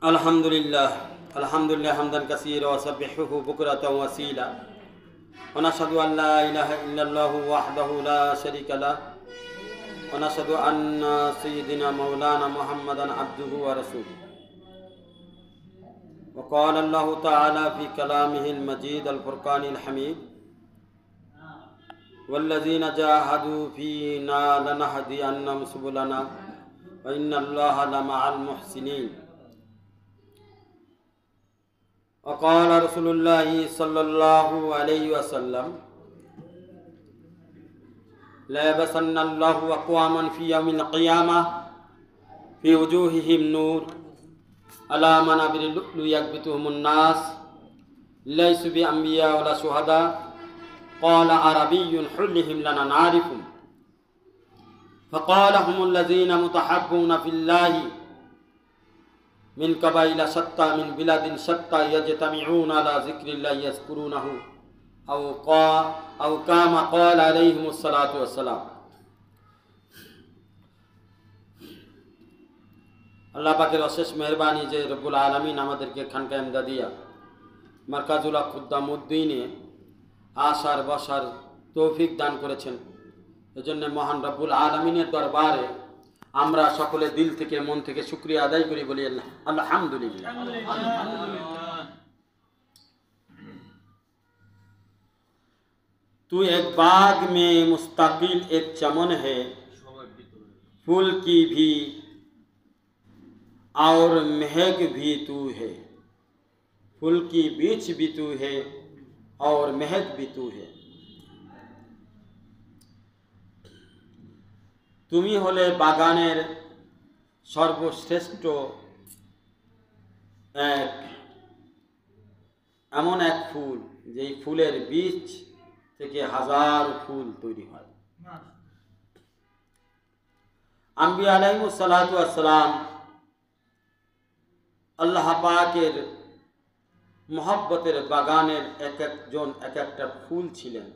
अल्हम्दुलिल्लाह हम्दन कसीरा व सब्बिहुहु बुक्रतन व असीला व नशहदु अन ला इलाहा इल्लल्लाहु वहदहु ला शरीका लह व नशहदु अन्ना सय्यिदना मौलाना मुहम्मदन अब्दुहु व रसूलुहु व क़ाल अल्लाहु तआला फ़ी कलामिहिल मजीद अल फ़ुरक़ानिल हमीद वल्लज़ीना जाहदू फ़ीना लनहदियन्नहुम सुबुलना व इन्नल्लाहा लमअल मुहसिनीन। वक़ाल रसूलुल्लाहि सल्लल्लाहु अलैहि वसल्लम ला यबअसन्नल्लाहु अक़वामन फ़ी यौमिल क़ियामह फ़ी वुजूहिहिम नूर अला मनाबिर लुअ्लुअ यग़बितुहुमुन नास लैसु बिअंबिया वला शुहदा क़ाल अरबिय्युन हुल्लिहिम लना नारिफुहुम फ़क़ाल हुमुल्लज़ीना मुतहब्बूना फ़िल्लाहि मिन कबाइल शत्ता मिन बिलादिन शत्ता यजतमिऊन अला ज़िक्रिल्लाहि यज़कुरूनहु औ कामा क़ाल अलैहिमुस्सलातु वस्सलाम। আল্লাহ পাকের অশেষ মেহরবানি যে রব্বুল আলামিন আমাদেরকে খানকা ইমদাদিয়া মারকাজুল খুদ্দামউদ্দিনে আসার বসার তৌফিক দান করেছেন। এজন্য মহান রব্বুল আলামিনের দরবারে আমরা সকলে দিল থেকে মন থেকে শুকরিয়া আদায় করি, বলি আলহামদুলিল্লাহ। तू एक बाग में मुस्तकिल एक चमन है, फूल की भी और महक भी तू है, फूल की बीच भी तू है और महक भी तू है। তুমি হলে বাগানের সর্বশ্রেষ্ঠ এমন এক ফুল যেই ফুলের বীজ থেকে হাজার ফুল তৈরি হয়। আম্বিয়া আলাইহিমুস সালাতু ওয়াস সালাম আল্লাহ পাকের মহব্বতের বাগানের এক একজন এক একটা ফুল ছিলেন,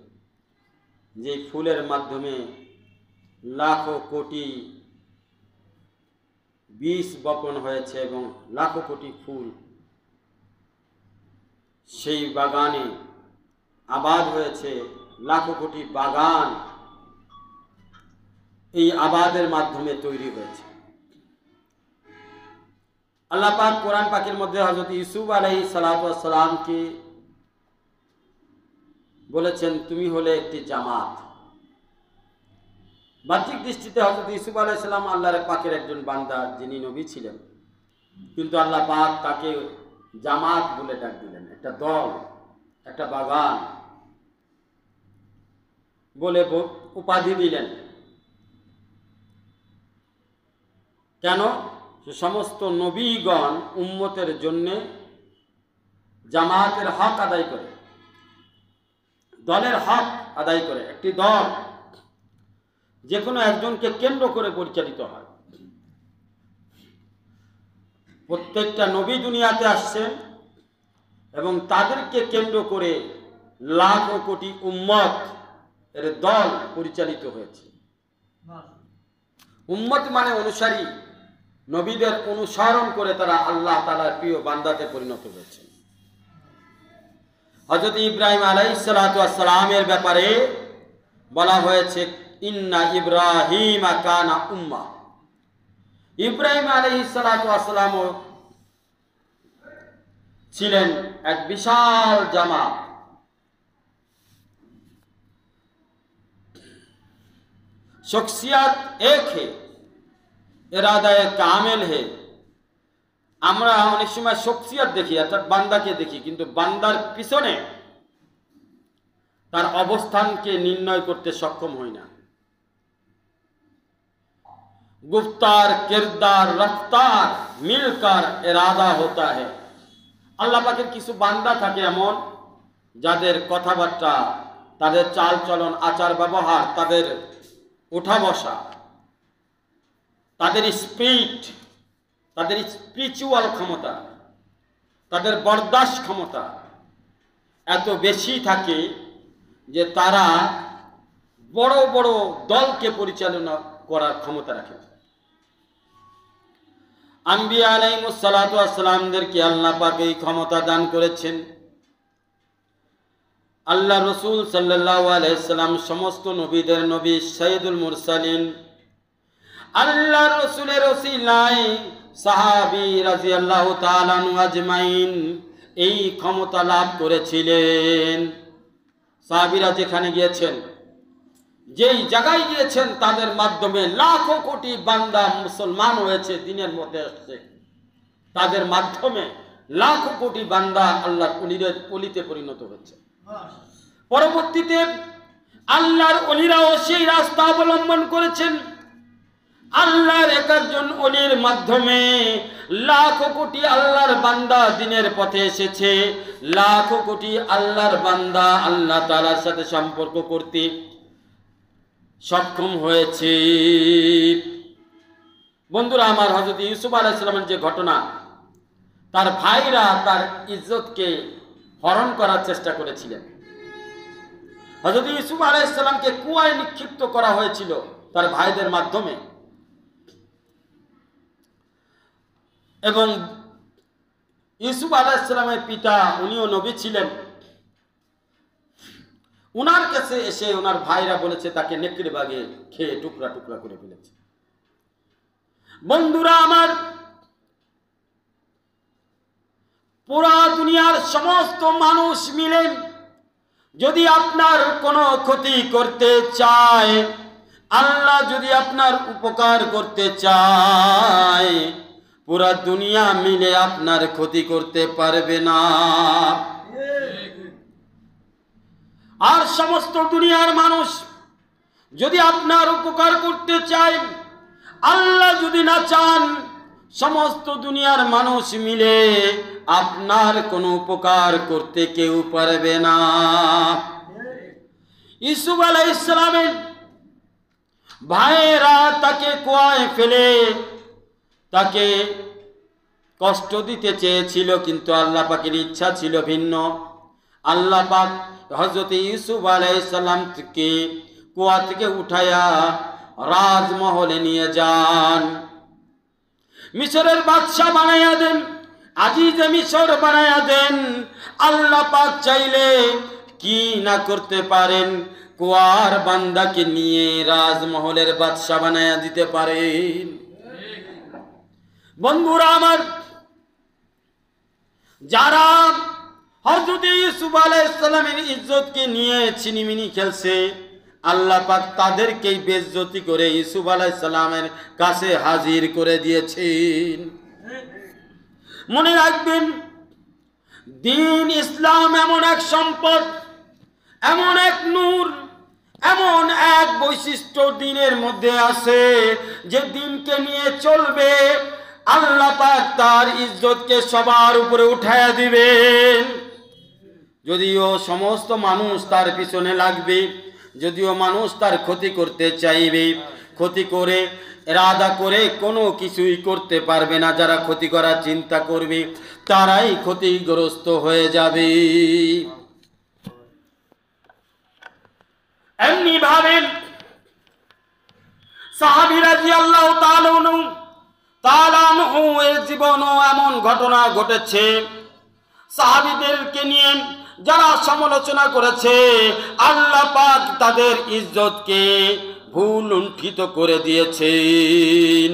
যে ফুলের মাধ্যমে লাখো কোটি বীজ বপন হয়েছে এবং লাখো কোটি ফুল সেই বাগানে আবাদ হয়েছে। লাখো কোটি বাগান এই আবাদের মাধ্যমে তৈরি হয়েছে। আল্লাহ পাক কোরআন পাকের মধ্যে হযরত ইউসুফ আলাইহিস সালাতু ওয়াস সালামকে বলেছেন তুমি হলে একটি জামাত। বাহ্যিক দৃষ্টিতে হযরত ইউসুফ আলাইহিস সালাম আল্লাহর পাকের একজন বান্দা, যিনি নবী ছিলেন, কিন্তু আল্লাহ পাক তাকে জামাত বলে ডাক দিলেন, একটা দল, একটা বাগান বলে উপাধি দিলেন। কেন? সমস্ত নবীগণ উম্মতের জন্য জামাতের হক আদায় করে, দলের হক আদায় করে। একটি দল যে কোনো একজনকে কেন্দ্র করে পরিচালিত হয়। প্রত্যেকটা নবী দুনিয়াতে আসছেন এবং তাদেরকে কেন্দ্র করে লাখ কোটি উম্মত এর দল পরিচালিত হয়েছে। উম্মত মানে অনুসারী, নবীদের অনুসরণ করে তারা আল্লাহ তাআলার প্রিয় বান্দাতে পরিণত হয়েছে। হযরত ইব্রাহিম আলাইহিস সালাতু ওয়াস সালামের ব্যাপারে বলা হয়েছে ইন্না ইব্রাহিমা কানা উম্মা। ইব্রাহিম আলাইহিস সালাতু ওয়াস সালাম ছিলেন এক বিশাল জামাত। शख्सियत एक है, इरादा कामिल है। আমরা অনেক সময় শখসিয়ত দেখি, অর্থাৎ বান্দাকে দেখি, কিন্তু বান্দার পিছনে তার অবস্থানকে নির্ণয় করতে সক্ষম হই না। गुफ्तार किरदार रफ्तार मिलकर इरादा होता है। আল্লাহ পাকের কিছু বান্দা থাকে এমন, যাদের কথাবার্তা, তাদের চাল চলন, আচার ব্যবহার, তাদের ওঠা বসা, তাদের স্পিরিট, তাদের স্পিরিচুয়াল ক্ষমতা, তাদের বরদাস্ত ক্ষমতা এত বেশি থাকে যে তারা বড় বড় দলকে পরিচালনা করার ক্ষমতা রাখে। আম্বিয়া আলাইহিস সালাতু ওয়াস সালামদেরকে আল্লাহ পাক এই ক্ষমতা দান করেছেন। আল্লাহ রাসূল সাল্লাল্লাহু আলাইহি সাল্লাম সমস্ত নবীদের নবী, সাইয়্যিদুল মুরসালিন। আল্লাহ রাসূলের ওসিলায় সাহাবী রাদিয়াল্লাহু তাআলা আনহু আজমাইন এই ক্ষমতা লাভ করেছিলেন। সাহাবীরা যেখানে গিয়েছেন, যেই জায়গায় গিয়েছেন, তাদের মাধ্যমে লাখো কোটি বান্দা মুসলমান হয়েছে, দিনের মধ্যে আসছে। তাদের মাধ্যমে লাখো কোটি বান্দা আল্লাহর ওলিতে পরিণত হয়েছে। পরবর্তীতে আল্লাহর ওলিরাও সেই রাস্তা অবলম্বন করেছেন। আল্লাহর একজন ওলির মাধ্যমে লাখো কোটি আল্লাহর বান্দা দিনের পথে এসেছে। লাখো কোটি আল্লাহর বান্দা আল্লাহ তাআলার সাথে সম্পর্ক করতে সক্ষম হয়েছে। বন্ধুরা আমার, হযরত ইউসুফ আলাইহিস সালামের যে ঘটনা, তার ভাইরা তার ইজ্জতকে হরণ করার চেষ্টা করেছিলেন। হযরত ইউসুফ আলাইহিস সালামকে কুয়ায় নিক্ষিপ্ত করা হয়েছিল তার ভাইদের মাধ্যমে। এবং ইউসুফ আলাইহিস সালামের পিতা, উনিও নবী ছিলেন, উনার কাছে এসে ওনার ভাইরা বলেছে তাকে নেকড়ে বাগে খেয়ে টুকরা টুকরা করে ফেলেছে। বন্ধুরা আমার, পুরা দুনিয়ার সমস্ত মানুষ মিলে যদি আপনার কোনো ক্ষতি করতে চায়, আল্লাহ যদি আপনার উপকার করতে চায়, পুরা দুনিয়া মিলে আপনার ক্ষতি করতে পারবে না। আর সমস্ত দুনিয়ার মানুষ যদি আপনার উপকার করতে চায়, আল্লাহ যদি না চান, সমস্ত দুনিয়ার মানুষ মিলে আপনার কোনো উপকার করতে কেউ পারবে না। ইউসুফ আলাইহিস সালামের ভাইয়েরা তাকে কুয়ায় ফেলে তাকে কষ্ট দিতে চেয়েছিল, কিন্তু আল্লাহ পাকের ইচ্ছা ছিল ভিন্ন। আল্লাহ পাক হযরত ইউসুফ আলাইহিস সালামকে কুয়া থেকে উঠায়া রাজমহলে নিয়ে যান, মিশরের বাদশা বানাইয়া দেন, আজিজে মিশর বানাইয়া দেন। আল্লাহ পাক চাইলে কি না করতে পারেন, কুয়ার বান্দাকে নিয়ে রাজমহলের বাদশা বানাইয়া দিতে পারেন। বন্ধুরা আমার, যারা হযরত ইউসুফ আলাইহিস সালামের ইজ্জতকে নিয়ে ছিনিমিনি খেলছে, আল্লাহ পাক তাদেরকেই বেইজ্জতি করে ইউসুফ আলাইহিস সালামের কাছে হাজির করে দিয়েছেন। মনে রাখবেন, দ্বীন ইসলাম এমন এক সম্পদ, এমন এক নূর, এমন এক বৈশিষ্ট্য দ্বীনের মধ্যে আছে, যে দ্বীনকে নিয়ে চলবে, আল্লাহ পাক তার ইজ্জতকে সবার উপরে উঠায়া দিবেন। যদিও সমস্ত মানুষ তার পিছনে লাগবে, যদিও মানুষ তার ক্ষতি করতে চাইবে, ক্ষতি করে ইরাদা করে কোনো কিছুই করতে পারবে না। যারা ক্ষতি করার চিন্তা করবে তারাই ক্ষতিগ্রস্ত হয়ে যাবে। এমনি ভাবে সাহাবী রাদিয়াল্লাহু তাআলা আনহু এর জীবনও এমন ঘটনা ঘটেছে, সাহাবীদেরকে নিয়ে যারা সমালোচনা করেছে, আল্লাহ পাক তাদের ইজ্জতকে ভুলুণ্ঠিত করে দিয়েছেন।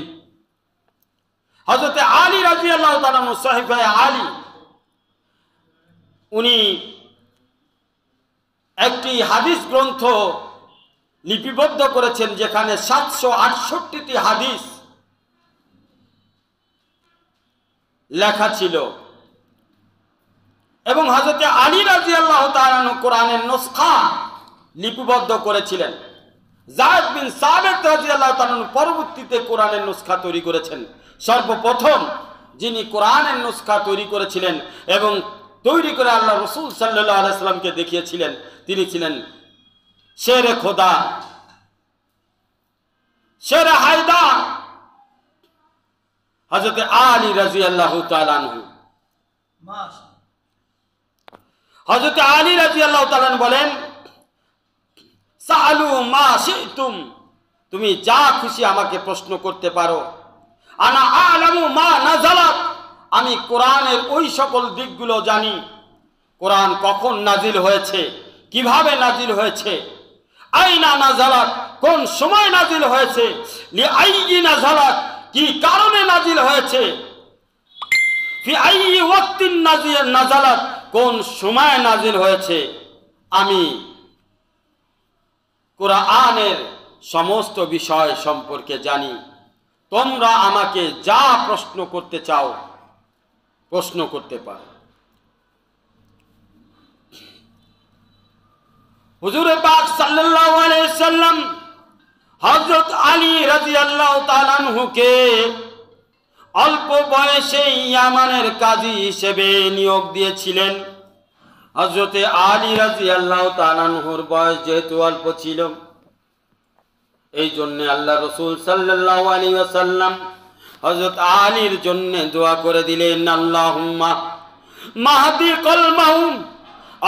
হযরত আলী রাদিয়াল্লাহু তাআলা সাহিফা আলী, উনি একটি হাদিস গ্রন্থ লিপিবদ্ধ করেছেন, যেখানে 768টি হাদিস লেখা ছিল। এবং হযরত আলী রাদিয়াল্লাহু তাআলা কোরআনের নুসখা লিপিবদ্ধ করেছিলেন। যায়েদ বিন সাবিত রাদিয়াল্লাহু তাআলা পরবর্তীতে কোরআনের নুসখা তৈরি করেছেন। সর্বপ্রথম যিনি কোরআনের নুসখা তৈরি করেছিলেন এবং তৈরি করে আল্লাহ রাসূল সাল্লাল্লাহু আলাইহি সাল্লামকে দেখিয়েছিলেন, তিনি ছিলেন শেরে খোদা, শেরে হায়দার, হযরত আলী রাদিয়াল্লাহু তাআলা আনহু। হযরত আলী রাদিয়াল্লাহু তাআলা বলেন, সালু মা শিতুম, তুমি যা খুশি আমাকে প্রশ্ন করতে পারো, আনা আলামু মা নাযালাত, আমি কোরআনের ওই সকল দিকগুলো জানি। কোরআন কখন নাজিল হয়েছে, কিভাবে নাজিল হয়েছে, আইনা নাযালাত, কোন সময় নাজিল হয়েছে, লিআইয়ি নাযালাত, কি কারণে নাজিল হয়েছে, ফি আইয়ি ওয়াক্তিন নাযালাত, কোন সময় নাজিল হয়েছে। আমি কোরআনের সমস্ত বিষয় সম্পর্কে জানি। তোমরা আমাকে যা প্রশ্ন করতে চাও প্রশ্ন করতে পারো। হুজুর পাক সাল্লাল্লাহু আলাইহি সাল্লাম হযরত আলী রাদিয়াল্লাহু তাআলা আনহুকে অল্প বয়সে ইয়ামানের কাজী হিসেবে নিয়োগ দিয়েছিলেন। হযরত আলী রাদিয়াল্লাহু তাআলা আনহুর বয়স যেহেতু অল্প ছিল, এই জন্য আল্লাহ রাসূল সাল্লাল্লাহু আলাইহি ওয়াসাল্লাম হযরত আলীর জন্য দোয়া করে দিলেন, আল্লাহুম্মা মাহদি কলমাহুম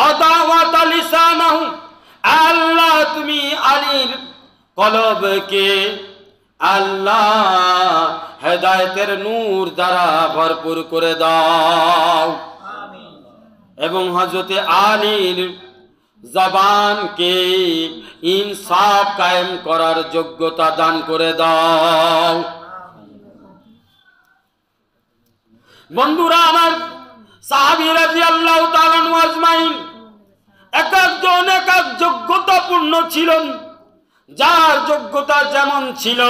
আদাওয়াত লিসানাহুম, আল্লাহ তুমি আলীর কলবকে আল্লাহ হেদায়েতের নূর দ্বারা ভরপুর করে দাও, এবং হযরত আলীর জবানকে ইনসাফ কায়েম করার যোগ্যতা দান করে দাও। বন্ধুরা আমার, সাহাবী রাদিয়াল্লাহু তাআলা আজমাইন এক একজন এক এক যোগ্যতাপূর্ণ ছিলেন। যার যোগ্যতা যেমন ছিল,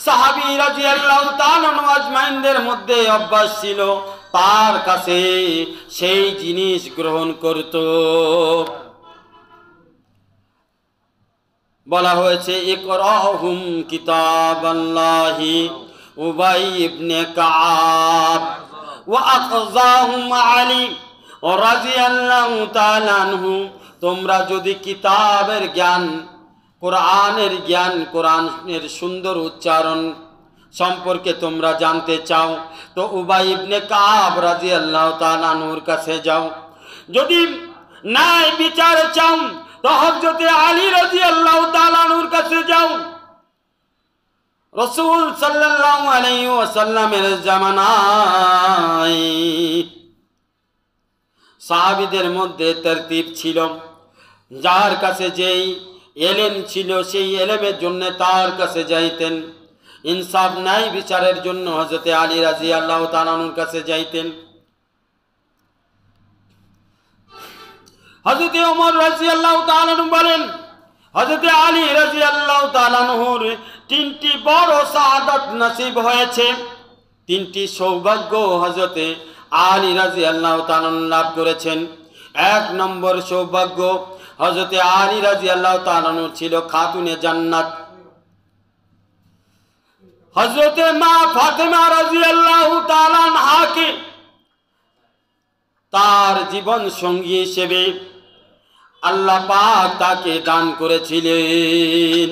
সাহাবী রাদিয়াল্লাহু তাআলা আজমাইনদের মধ্যে অভ্যাস ছিল তার কাছে সেই জিনিস গ্রহণ করত। বলা হয়েছে, ইকরাহুম কিতাবাল্লাহি উবাই ইবনে কাব ওয়া আখযাহুম আলী রাদিয়াল্লাহু তাআলা আনহু, তোমরা যদি কিতাবের জ্ঞান, কোরআনের জ্ঞান, কোরআনের সুন্দর উচ্চারণ সম্পর্কে তোমরা জানতে চাও তো উবাই ইবনে কাব রাদিয়াল্লাহু তাআলা আনহুর কাছে যাও। যদি ন্যায় বিচার চাও তো হযরত আলী রাদিয়াল্লাহু তাআলা আনহুর কাছে যাও। রাসূল সাল্লাল্লাহু আলাইহি ওয়াসাল্লামের জামানায় সাহাবীদের মধ্যে তারতিব ছিল, যার কাছে যেই এলেম ছিল সেই এলেমের জন্য তার কাছে যাইতেন। ইনসাফ নাই বিচারের জন্য হযরত আলী রাদিয়াল্লাহু তাআলা আনহুর কাছে যাইতেন। হযরত ওমর রাদিয়াল্লাহু তাআলা আনহু বলেন, হযরত আলী রাদিয়াল্লাহু তাআলা আনহুর তিনটি বড় শাহাদাত নসিব হয়েছে। তিনটি সৌভাগ্য হযরত আলী রাদিয়াল্লাহু তাআলা লাভ করেছেন। এক নম্বর সৌভাগ্য, হযরত আলী রাদিয়াল্লাহু তাআলা আনহুর ছিল খাতুনে জান্নাত। হযরত মা ফাতেমা রাদিয়াল্লাহু তাআলা আনহাকে তার জীবন সঙ্গী হিসেবে আল্লাহ পাক তাকে দান করেছিলেন।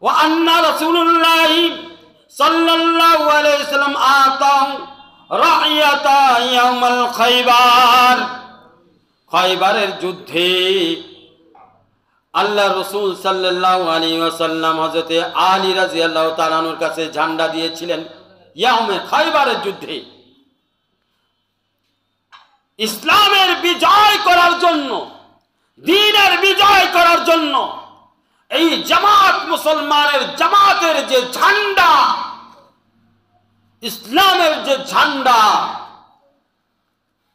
ওয়া আন্না রাসূলুল্লাহ সাল্লাল্লাহু আলাইহি ওয়াসাল্লাম আতাউ রাইয়াতা ইয়াউমাল খায়বার, খায়বারের যুদ্ধে আল্লাহ রাসূল সাল্লাল্লাহু আলাইহি ওয়াসাল্লাম হযরত আলী রাদিয়াল্লাহু তাআলা আনহুর কাছে ঝান্ডা দিয়েছিলেন। ইয়াউমে খায়বারের যুদ্ধে ইসলামের বিজয় করার জন্য, দ্বীনের বিজয় করার জন্য এই জামাত, মুসলমানের জামাতের যে ঝান্ডা, ইসলামের যে ঝান্ডা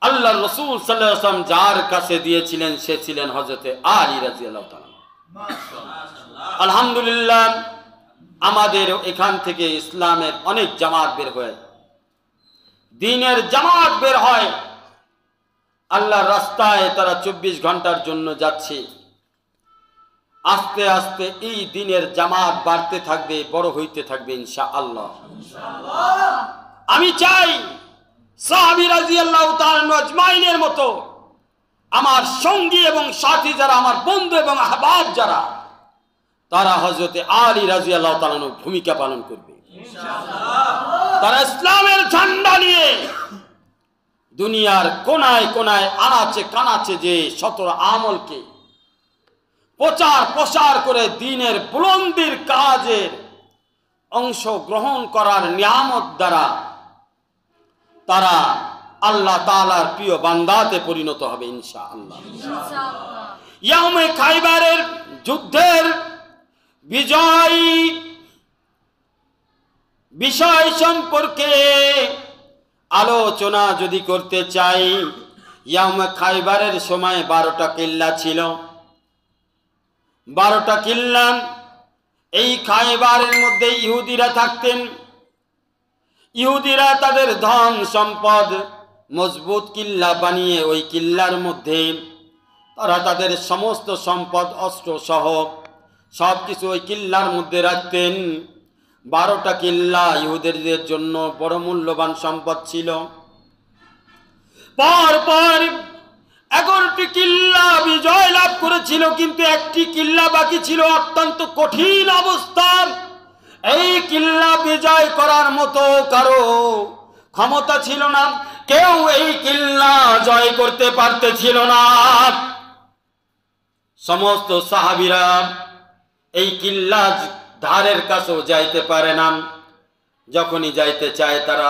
আল্লাহ রাসূল সাল্লাল্লাহু আলাইহি ওয়াসাল্লাম যার কাছে দিয়েছিলেন সে ছিলেন হযরত আলী রাদিয়াল্লাহু তাআলা। আলহামদুলিল্লাহ, আমাদের এখান থেকে ইসলামের অনেক জামাত বের হয়, দ্বীনের জামাত বের হয়। আল্লাহর রাস্তায় তারা 24 ঘন্টার জন্য যাচ্ছে। আস্তে আস্তে এই দ্বীনের জামাত বাড়তে থাকবে, বড় হইতে থাকবে ইনশাআল্লাহ। আমি চাই সাহাবী রাদিয়াল্লাহু তাআলা আজমাইনের মতো আমার সঙ্গী এবং সাথী যারা, আমার বন্ধু এবং আহবাব যারা, তারা হযরত আলী রাদিয়াল্লাহু তাআলার ভূমিকা পালন করবে ইনশাআল্লাহ। তারা ইসলামের ঝান্ডা নিয়ে দুনিয়ার কোনায় কোনায়, আনাচে কানাচে যে সতর আমলকে প্রচার প্রসার করে দ্বীনের বুলন্দির কাজের অংশ গ্রহণ করার নিয়ামত দ্বারা তারা আল্লাহ তাআলার প্রিয় বান্দাতে পরিণত হবে ইনশাআল্লাহ। ইয়াউমে খাইবারের যুদ্ধের বিজয় বিষয় সম্পর্কে আলোচনা যদি করতে চাই, ইয়াউমে খাইবারের সময় 12টা কিল্লা ছিল। 12টা কিল্লা, এই খাইবারের মধ্যে ইহুদিরা থাকতেন। ইহুদিরা তাদের ধন সম্পদ মজবুত কিল্লা বানিয়ে ওই কিল্লার মধ্যে তারা তাদের সমস্ত সম্পদ অস্ত্র সহ সব কিছু ওই কিল্লার মধ্যে রাখতেন। 12টা কিল্লা ইহুদিদের জন্য বড় মূল্যবান সম্পদ ছিল। পর 11টি কিল্লা বিজয় লাভ করেছিল, কিন্তু একটি কিল্লা বাকি ছিল। অত্যন্ত কঠিন অবস্থা। এই কিল্লা বিজয় করার মতো কারো ক্ষমতা ছিল না, কেউ এই কিল্লা জয় করতে পারতেছিল না। সমস্ত সাহাবীরা এই কিল্লা ধারের কাছেও যাইতে পারে না। যখনই যাইতে চায় তারা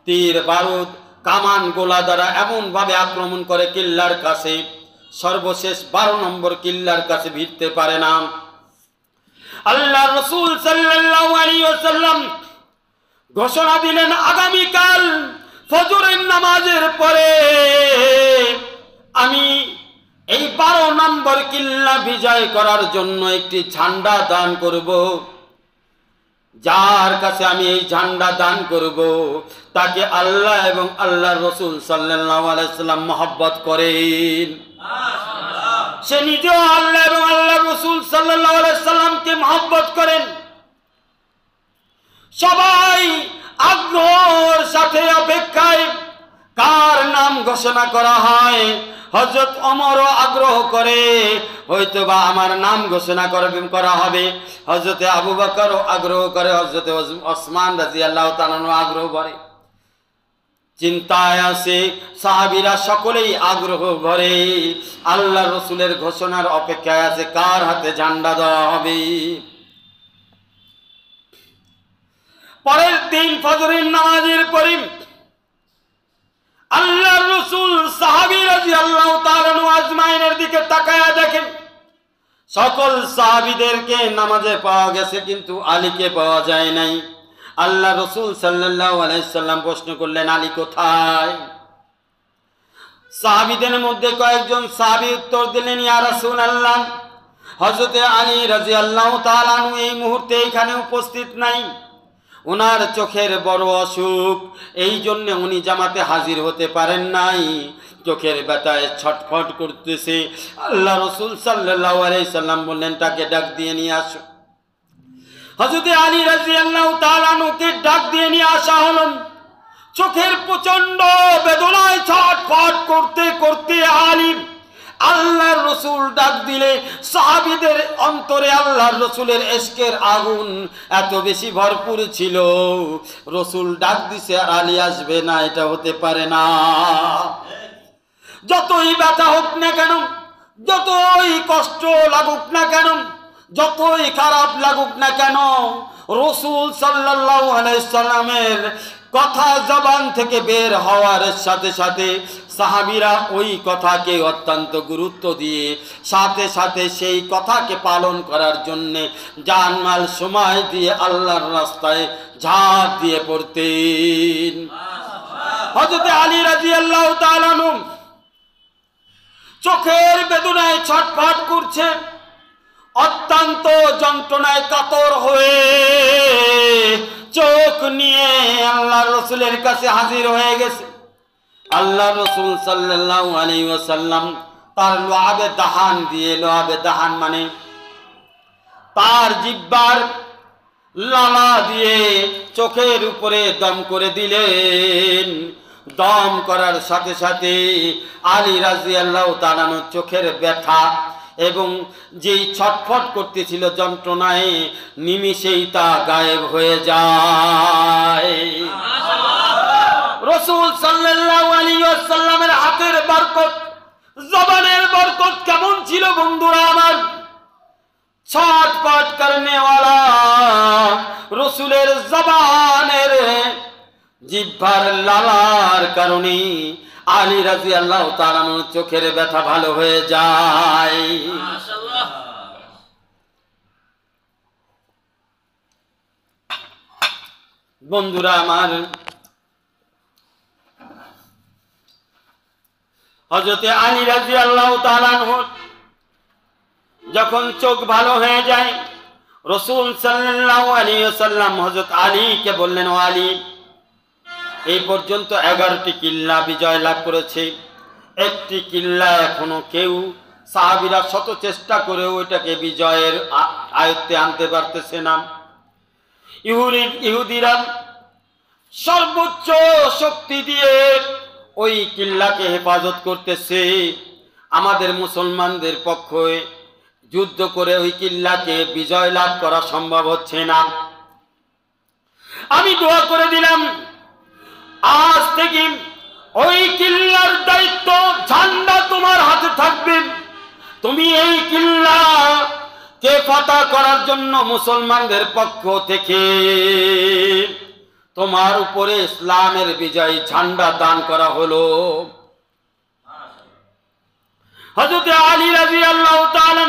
তীর বারুদ কামান গোলা দ্বারা এমন ভাবে আক্রমণ করে কিল্লার কাছে, সর্বশেষ 12 নম্বর কিল্লার কাছে ভিড়তে পারে না। আল্লাহ রাসূল সাল্লাল্লাহু আলাইহি ওয়াসাল্লাম ঘোষণা দিলেন, আগামীকাল ফজরের নামাজের পরে আমি এই 12 নম্বর কিল্লা বিজয় করার জন্য একটি ঝান্ডা দান করব। যার কাছে আমি এই ঝান্ডা দান করব তাকে আল্লাহ এবং আল্লাহর রাসূল সাল্লাল্লাহু আলাইহি ওয়াসাল্লাম মহব্বত করেন। সে নিজেও আল্লাহ এবং আল্লাহর রাসূল সাল্লাল্লাহু আলাইহি ওয়াসাল্লামকে মহব্বত করেন। সবাই আগ্রহের সাথে অপেক্ষায় কার নাম ঘোষণা করা হয়। হযরত ওমরও আগ্রহ করে, হয়তোবা আমার নাম ঘোষণা করা হবে। হযরত আবু বকরও আগ্রহ করে, হযরত ওসমান রাদিয়াল্লাহু তাআলা আগ্রহ করে। চিন্তায় আছে, সাহাবীরা সকলেই আগ্রহ করে, আল্লাহ রাসূলের ঘোষণার অপেক্ষায় আছে কার হাতে ঝান্ডা দেওয়া হবে। পরের দিন ফজরের নামাজের পরে আল্লাহর রাসূল সাহাবী রাদিয়াল্লাহু তাআলা আজমাইনের দিকে তাকায়া দেখেন সকল সাহাবীদেরকে নামাজে পাওয়া গেছে, কিন্তু আলীকে পাওয়া যায় নাই। আল্লাহ রাসূল সাল্লাল্লাহু আলাইহি সাল্লাম প্রশ্ন করলেন, আলী কোথায়? সাহাবীদের মধ্যে কয়েকজন সাহাবী উত্তর দিলেন, ইয়া রাসূলুল্লাহ, হযরত আলী রাদিয়াল্লাহু তাআলা এই মুহূর্তে এখানে উপস্থিত নাই। ওনার চোখের বড় অসুখ, এই জন্য উনি জামাতে হাজির হতে পারেন নাই। চোখের ব্যথায় ছটফট করতেছে। আল্লাহ রাসূল সাল্লাল্লাহু আলাইহি সাল্লাম বললেন, তাকে ডাক দিয়ে নিয়ে আসো। হযরত আলী রাদিয়াল্লাহু তাআলা আনহুকে ডাক দিয়ে নিয়ে আসা হলো। চোখের প্রচন্ড বেদনায় ছটফট করতে করতে আলী আল্লাহর রাসূল ডাক দিলে সাহাবীদের অন্তরে আল্লাহর রাসূলের ইশকের আগুন এত বেশি ভরপুর ছিল, রাসূল ডাক দিছে আর আলী আসবে না, এটা হতে পারে না। যতই ব্যথা হোক না কেন, যতই কষ্ট লাগুক না কেন, যতই খারাপ লাগুক না কেন, রাসূল সাল্লাল্লাহু আলাইহি সাল্লামের কথা জবান থেকে বের হওয়ার সাথে সাথে সাহাবীরা ওই কথাকে অত্যন্ত গুরুত্ব দিয়ে সাথে সাথে সেই কথাকে পালন করার জন্য জানমাল সময় দিয়ে আল্লাহর রাস্তায় ঝাঁপ দিয়ে পড়তেন। হযরত আলী রাদিয়াল্লাহু তাআলা আনহু চোখের বেদনায় ছটফট করছে, অত্যন্ত যন্ত্রণায় কাতর হয়ে চোখ নিয়ে আল্লাহর রাসূলের কাছে হাজির হয়ে গেছে। আল্লাহর রাসূল সাল্লাল্লাহু আলাইহি ওয়াসাল্লাম তার লোহাবে দাহান দিয়ে, লোহাবে দাহান মানে তার জিহ্বার লালা দিয়ে চোখের উপরে দম করে দিলেন। দম করার সাথে সাথে আলী রাদিয়াল্লাহু তাআলা চোখের ব্যথা এবং যেই ছটফট করতেছিল যন্ত্রণায় নিমিষেই তা গায়েব হয়ে যায়। রাসূল সাল্লাল্লাহু আলাইহি ওয়াসাল্লামের হাতের বরকত, জবানের বরকত কেমন ছিল বন্ধুরা আমার! पाठ करने वाला रसूलेर जबानेर জিহ্বার লালার কারণে আলী রাদিয়াল্লাহু তাআলা চোখের ব্যথা ভালো হয়ে যায়। মাশাআল্লাহ। বন্ধুরা আমার, হযরত আলী রাদিয়াল্লাহু তাআলা যখন চোখ ভালো হয়ে যায়, রাসূল সাল্লাল্লাহু আলাইহি ওয়াসাল্লাম হযরত আলীকে বললেন, ও আলী, এই পর্যন্ত 11টি কিল্লা বিজয় লাভ করেছে, একটি কিল্লা এখনো কেউ সাহাবীরা শত চেষ্টা করেও ওইটাকে বিজয়ের আয়ত্তে আনতে পারতেছে না। ইহুদিরা সর্বোচ্চ শক্তি দিয়ে ওই কিল্লাকে হেফাজত করতেছে, আমাদের মুসলমানদের পক্ষে যুদ্ধ করে ওই কিল্লাকে বিজয় লাভ করা সম্ভব হচ্ছে না। আমি দোয়া করে দিলাম, আজ থেকে ওই কিল্লার দায়িত্ব, ঝান্ডা তোমার হাতে থাকবে, তুমি এই কিল্লাকে ফাতহ করার জন্য মুসলমানদের পক্ষ থেকে তোমার উপরে ইসলামের বিজয় ঝান্ডা দান করা হলো। হযরত আলী রাদিয়াল্লাহু তাআলা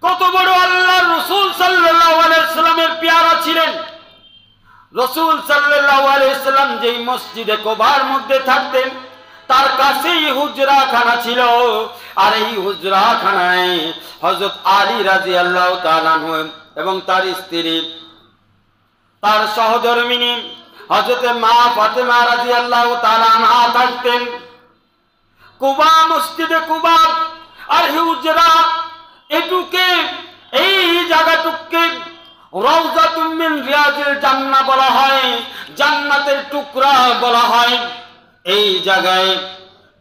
কত বড় আল্লাহর রাসূল সাল্লাল্লাহু আলাইহি ওয়াসাল্লামের পেয়ারা ছিলেন। রাসূল সাল্লাল্লাহু আলাইহি ওয়াসাল্লাম যেই মসজিদে কুবার মধ্যে থাকতেন, তার কাছেই হুজরাখানা ছিল, আর এই হুজরাখানায় হযরত আলী রাদিয়াল্লাহু তাআলা এবং তার স্ত্রী, তার সহধর্মিনী হযরত মা ফাতেমা রাদিয়াল্লাহু তাআলা আনহা থাকতেন। কুবা, মসজিদে কুবা আর হুজরা, এটুকে এই জায়গাটুককে রাউযাতুম মিন রিয়াজিল জান্নাহ বলা হয়, জান্নাতের টুকরা বলা হয়। এই জায়গায়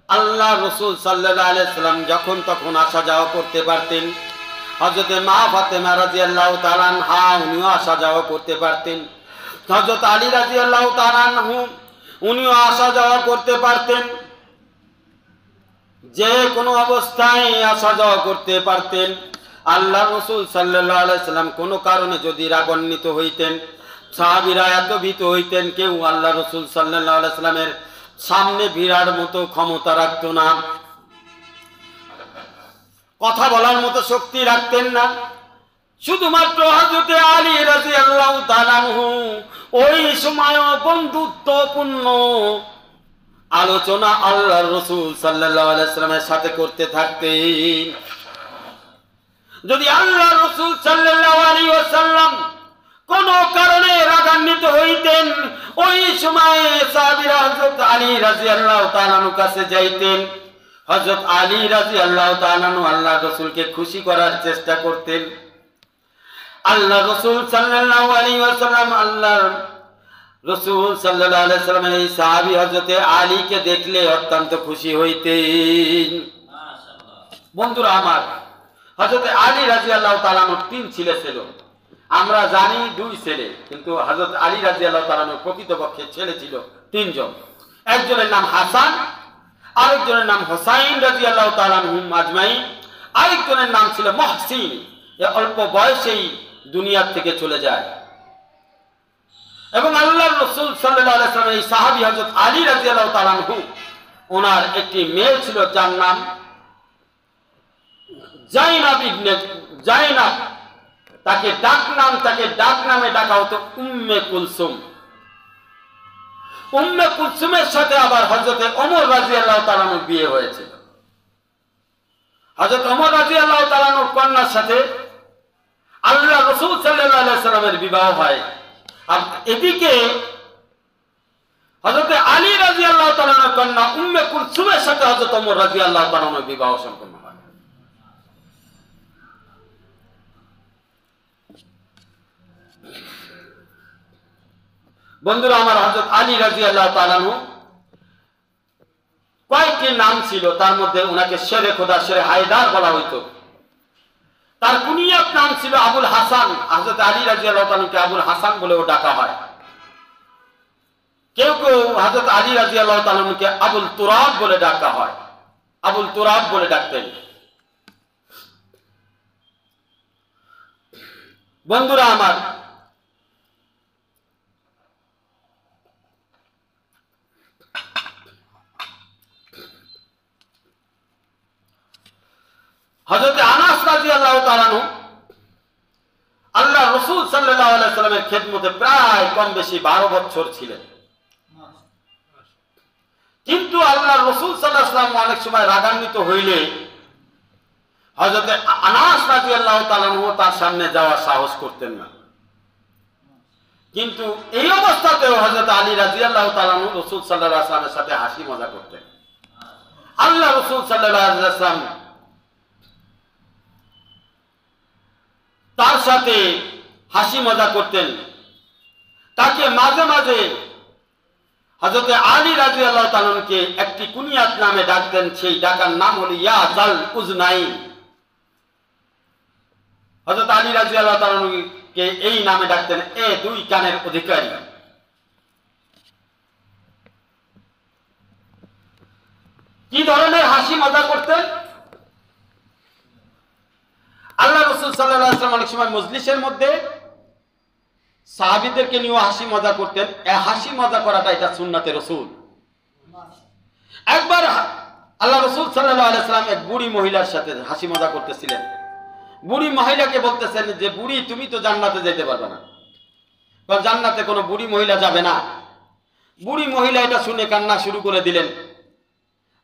আল্লাহ রাসূল সাল্লাল্লাহু আলাইহি সাল্লাম যখন তখন আসা যাওয়া করতে পারতেন। হযরত মা ফাতেমা রাদিয়াল্লাহু তাআলা আনহা উনিও আসা যাওয়া করতে পারতেন। হযরত আলী রাদিয়াল্লাহু তাআলা আনহু উনিও আসা যাওয়া করতে পারতেন, যে কোনো অবস্থায় আসা যাওয়া করতে পারতেন। আল্লাহ রাসূল সাল্লাল্লাহু আলাইহি সাল্লাম কোনো কারণে যদি রাগান্বিত হইতেন, সাহাবীরা এত ভীত হইতেন, কেউ আল্লাহ রাসূল সাল্লাল্লাহু আলাইহি সাল্লামের সামনে ভিড়ার মতো ক্ষমতা রাখত না, কথা বলার মতো শক্তি রাখতেন না। শুধুমাত্র হযরত আলী রাদিয়াল্লাহু তাআলা আনহু ওই সময় বন্ধুত্বপূর্ণ আলোচনা আল্লাহর রাসূল সাল্লাল্লাহু আলাইহি সাল্লামের সাথে করতে থাকতেন। যদি আল্লাহর রাসূল সাল্লাল্লাহু আলাইহি ওয়াসাল্লাম কোন কারণে রাগান্বিত হইতেন, ওই সময় সাহাবীরা হযরত আলী রাদিয়াল্লাহু তাআলা আনহুর কাছে যাইতেন। হযরত আলী রাদিয়াল্লাহু তাআলা আনহু আল্লাহর রাসূলকে খুশি করার চেষ্টা করতেন। আল্লাহ রাসূল সাল্লাল্লাহু আলাইহি ওয়াসাল্লাম আল্লাহর রাসূল সাল্লাল্লাহু আলাইহি ওয়াসাল্লামের এই সাহাবী হযরত আলীকে দেখলে অত্যন্ত খুশি হইতেন। মাশাআল্লাহ। বন্ধুরা আমার, হযরত আলী রাদিয়াল্লাহু তাআলা আনহুর 3 ছেলে ছিল। আমরা জানি 2 ছেলে, কিন্তু হযরত আলী রাদিয়াল্লাহু তাআলা আনহুর প্রকৃতপক্ষে ছেলে ছিল 3 জন। একজনের নাম হাসান, আরেকজনের নাম হুসাইন রাদিয়াল্লাহু তাআলা আনহুম আজমাইন, আরেকজনের নাম ছিল মুহসিন। এ অল্প বয়সেই দুনিয়া থেকে চলে যায়। এবং আল্লাহর রাসূল সাল্লাল্লাহু আলাইহি ওয়াসাল্লাম এই সাহাবী হযরত আলী রাদিয়াল্লাহু তাআলা আনহু, ওনার একটি মেয়ে ছিল যার নাম জাইনাব। তাকে ডাক নামে ডাকা হতো উম্মে কুলসুম। উম্মে কুলসুমের সাথে আবার হযরত ওমর রাদিয়াল্লাহু তাআলা আনহুর বিয়ে হয়েছিল। হযরত ওমর রাদিয়াল্লাহু তাআলা আনহুর কন্যার সাথে আল্লাহ রাসূল সাল্লাল্লাহু আলাইহি ওয়াসাল্লামের বিবাহ হয়। আর এদিকে হযরত আলী রাদিয়াল্লাহু তাআলা আনহুর কন্যা উম্মে কুলসুমের সাথে হযরত ওমর রাদিয়াল্লাহু তাআলা আনহুর বিবাহ সম্পন্ন হয়। বন্ধুরা আমার, হযরত আলী রাদিয়াল্লাহু তাআলা আনহু কয়েকটি নাম ছিল, তার মধ্যে ওনাকে শেরে খোদা, শেরে হায়দার বলা হইতো। তার কুনিয়াত নাম ছিল আবুল হাসান। হযরত আলী রাদিয়াল্লাহু তাআলা আনহুকে আবুল হাসান বলেও ডাকা হয়। কেউ কেউ হযরত আলী রাদিয়াল্লাহু তাআলা আনহুকে আবুল তুরাব বলে ডাকা হয়, আবুল তুরাব বলে ডাকতেন। বন্ধুরা আমার, হযরত আনাস রাদিয়াল্লাহু তাআলা আনহু আল্লাহ রাসূল সাল্লাল্লাহু আলাইহি সাল্লামের খেদমতে প্রায় কম বেশি 12 বছর ছিলেন। কিন্তু আল্লাহ রাসূল সাল্লাল্লাহু আলাইহি সাল্লাম অনেক সময় রাগান্বিত হইলে হযরত আনাস রাদিয়াল্লাহু তাআলা আনহু তার সামনে যাওয়ার সাহস করতেন না। কিন্তু এই অবস্থাতেও হযরত আলী রাদিয়াল্লাহু তাআলা আনহু রাসূল সাল্লাল্লাহু আলাইহি সাল্লামের সাথে হাসি মজা করতেন। আল্লাহ রাসূল সাল্লাল্লাহু আলাইহি সাল্লাম তার সাথে হাসি মজা করতেন। তাকে মাঝে মাঝে হযরত আলী রাদিয়াল্লাহু তাআলা আনহুকে একটি কুনিয়াত নামে ডাকতেন, সেই ডাকার নাম হলো ইয়া জাল উজনাইন। হযরত আলী রাদিয়াল্লাহু তাআলা আনহুকে এই নামে ডাকতেন, এ দুই কানের অধিকারী। কি ধরনের হাসি মজা করতেন? আল্লাহ রাসূল সাল্লাল্লাহু আলাইহি ওয়াসাল্লাম অনেক সময় মজলিসের মধ্যে সাহাবীদেরকে নিয়ে হাসি মজা করতেন। এই হাসি মজা করাটা এটা সুন্নাতে রাসূল। একবার আল্লাহ রাসূল সাল্লাল্লাহু আলাইহি ওয়াসাল্লাম এক বুড়ি মহিলার সাথে হাসি মজা করতেছিলেন। বুড়ি মহিলাকে বলতেছেন যে, বুড়ি তুমি তো জান্নাতে যেতে পারবে না, কারণ জান্নাতে কোনো বুড়ি মহিলা যাবে না। বুড়ি মহিলা এটা শুনে কান্না শুরু করে দিলেন।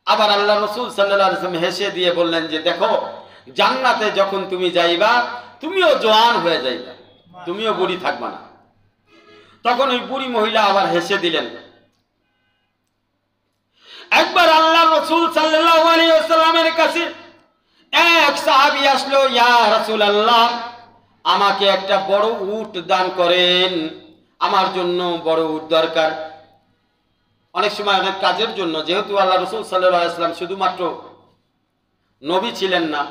আবার আল্লাহ রাসূল সাল্লাল্লাহু আলাইহি ওয়াসাল্লাম হেসে দিয়ে বললেন যে, দেখো জান্নাতে যখন তুমি যাইবা তুমিও জওয়ান হয়ে যাইবা, তুমিও বুড়ি থাকবা না। তখন ওই বুড়ি মহিলা আবার হেসে দিলেন। একবার আল্লাহ রাসূল সাল্লাল্লাহু আলাইহি ওয়াসাল্লামের কাছে এক সাহাবী আসলো, ইয়া রাসূলুল্লাহ আমাকে একটা বড় উট দান করেন, আমার জন্য বড় উট দরকার। অনেক সময় অনেক কাজের জন্য, যেহেতু আল্লাহ রাসূল সাল্লাল্লাহু আলাইহি ওয়াসাল্লাম শুধুমাত্র নবী ছিলেন না,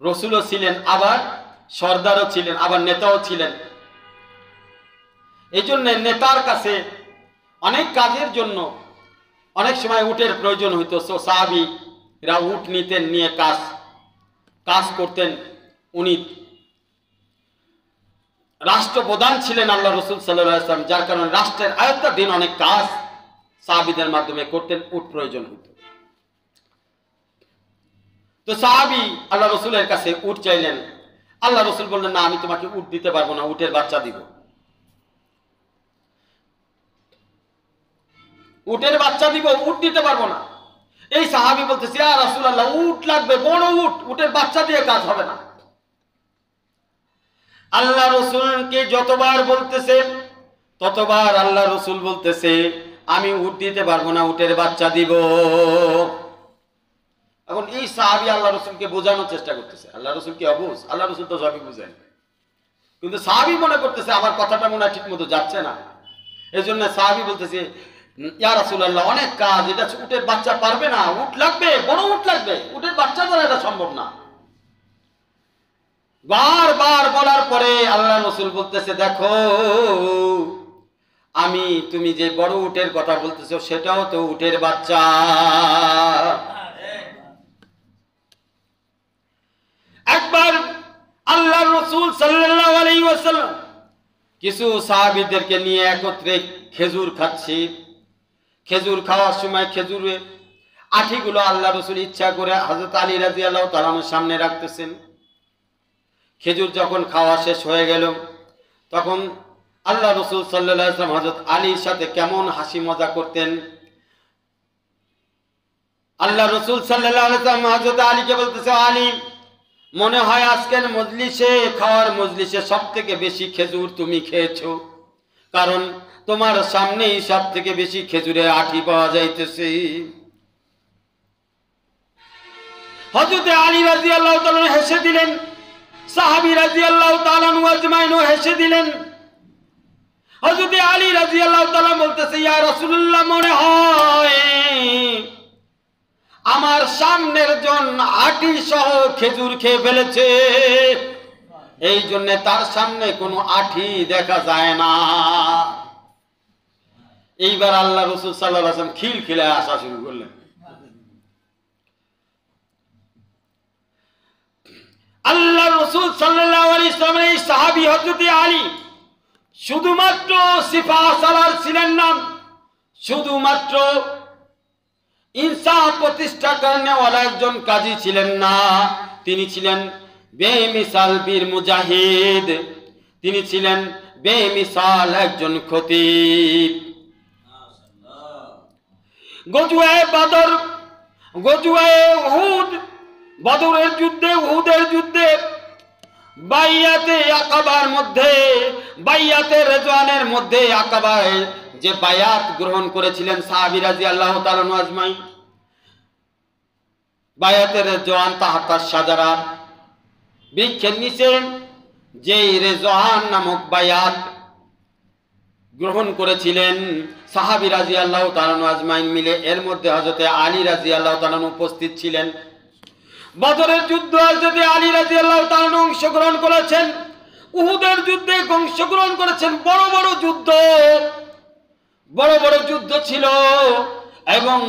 রাসূলও ছিলেন, আবার সর্দারও ছিলেন, আবার নেতাও ছিলেন। এই জন্য নেতার কাছে অনেক কাজের জন্য অনেক সময় উটের প্রয়োজন হইতো। সাহাবীরা উট নিতেন, নিয়ে কাজ করতেন। উনি রাষ্ট্রপ্রধান ছিলেন আল্লাহ রাসূল সাল্লাল্লাহু আলাইহি ওয়াসাল্লাম, যার কারণে রাষ্ট্রের আয়ত্তাধীন অনেক কাজ সাহাবীদের মাধ্যমে করতেন, উট প্রয়োজন হইতো। তো সাহাবী আল্লাহ রাসূলের কাছে উট চাইলেন। আল্লাহ রাসূল বললেন, না আমি তোমাকে উট দিতে পারবো না, উটের বাচ্চা দিব। উটের বাচ্চা দিব, উট দিতে পারবো না। এই সাহাবী বলতেছে, ইয়া রাসূলুল্লাহ উট লাগবে, বড় উট, উটের বাচ্চা দিয়ে কাজ হবে না। আল্লাহ রাসূলকে যতবার বলতেছে ততবার আল্লাহ রাসূল বলতেছে, আমি উট দিতে পারবো না, উটের বাচ্চা দিব। এখন এই সাহাবী আল্লাহ রাসূলকে বোঝানোর চেষ্টা করতেছে। আল্লাহ রাসূল কি অবুঝ? আল্লাহ রাসূল তো সবই বুঝেন, কিন্তু সাহাবী মনে করতেছে আমার কথাটা মনে হয় ঠিক মতো যাচ্ছে না। এই জন্য সাহাবী বলতেছে, ইয়া রাসূলুল্লাহ অনেক কাজ, এটা উটের বাচ্চা পারবে না, উট লাগবে, বড় উট লাগবে, উটের বাচ্চা দ্বারা এটা সম্ভব না। বারবার বলার পরে আল্লাহ রাসূল বলতেছে, দেখো তুমি যে বড় উটের কথা বলতেছো সেটাও তো উটের বাচ্চা। একবার আল্লাহ রাসূল সাল্লাল্লাহু আলাইহি ওয়াসাল্লাম কিছু সাহাবীদেরকে নিয়ে একত্রে খেজুর খাচ্ছি। খেজুর খাওয়ার সময় খেজুরের আঠিগুলো আল্লাহ রাসূল ইচ্ছা করে হযরত আলী রাদিয়াল্লাহু তাআলা আনহুর সামনে রাখতেছেন। খেজুর যখন খাওয়া শেষ হয়ে গেল, তখন আল্লাহ রাসূল সাল্লাল্লাহু আলাইহি ওয়াসাল্লাম হযরত আলীর সাথে কেমন হাসি মজা করতেন। আল্লাহ রাসূল সাল্লাল্লাহু আলাইহি ওয়াসাল্লাম হযরত আলীকে বলতেছে, আলী মনে হয় আজকের মজলিসে, খাওয়ার মজলিসে সবথেকে বেশি খেজুর তুমি খেয়েছো, কারণ তোমার সামনেই সবথেকে বেশি খেজুরের আঠি পাওয়া যাইতেছে। হযরত আলী রাদিয়াল্লাহু তাআলা হেসে দিলেন, সাহাবী রাদিয়াল্লাহু তাআলা আজমাইন হেসে দিলেন। হযরত আলী রাদিয়াল্লাহু তাআলা বলতেছে, ইয়া রাসূলুল্লাহ মনে হয় আমার সামনের জন আটি সহ খেজুর খেয়ে ফেলেছে, এই জন্য তার সামনে কোনো আঠি দেখা যায় না। এইবার আল্লাহ রাসূল সাল্লাল্লাহু আলাইহি ওয়াসাল্লাম খিলখিলায় আসা শুরু করলেন। আল্লাহ রাসূল সাল্লাল্লাহু আলাইহি ওয়াসাল্লামের এই সাহাবী হযরত আলী শুধুমাত্র সিফা সালার ছিলেন না, শুধুমাত্র ইনসাফ প্রতিষ্ঠা করেনেওয়ালা একজন কাজী ছিলেন না, তিনি ছিলেন বেমিসাল বীর মুজাহিদ, তিনি ছিলেন বেমিসাল একজন খতীব। গজওয়ায়ে বদর, গজওয়ায়ে উহুদ, বদরের যুদ্ধে, উহুদের যুদ্ধে, বাইয়াতে আকাবার মধ্যে, বাইয়াতে রিজওয়ানের মধ্যে আকাবায় যে বায়াত গ্রহণ করেছিলেন সাহাবী রাদিয়াল্লাহু তাআলা আজমাইন, বায়াতে রিজওয়ান তাহতা শাজারা, বৃক্ষের নিচে যেই রিজওয়ান নামক বায়াত গ্রহণ করেছিলেন সাহাবী রাদিয়াল্লাহু তাআলা আজমাইন মিলে, এর মধ্যে হযরত আলী রাদিয়াল্লাহু তাআলা উপস্থিত ছিলেন। বদরের যুদ্ধ হযরত আলী রাদিয়াল্লাহু তাআলা অংশগ্রহণ করেছেন, উহুদের যুদ্ধে অংশগ্রহণ করেছেন। বড় বড় যুদ্ধ, বড় বড় যুদ্ধ ছিল এবং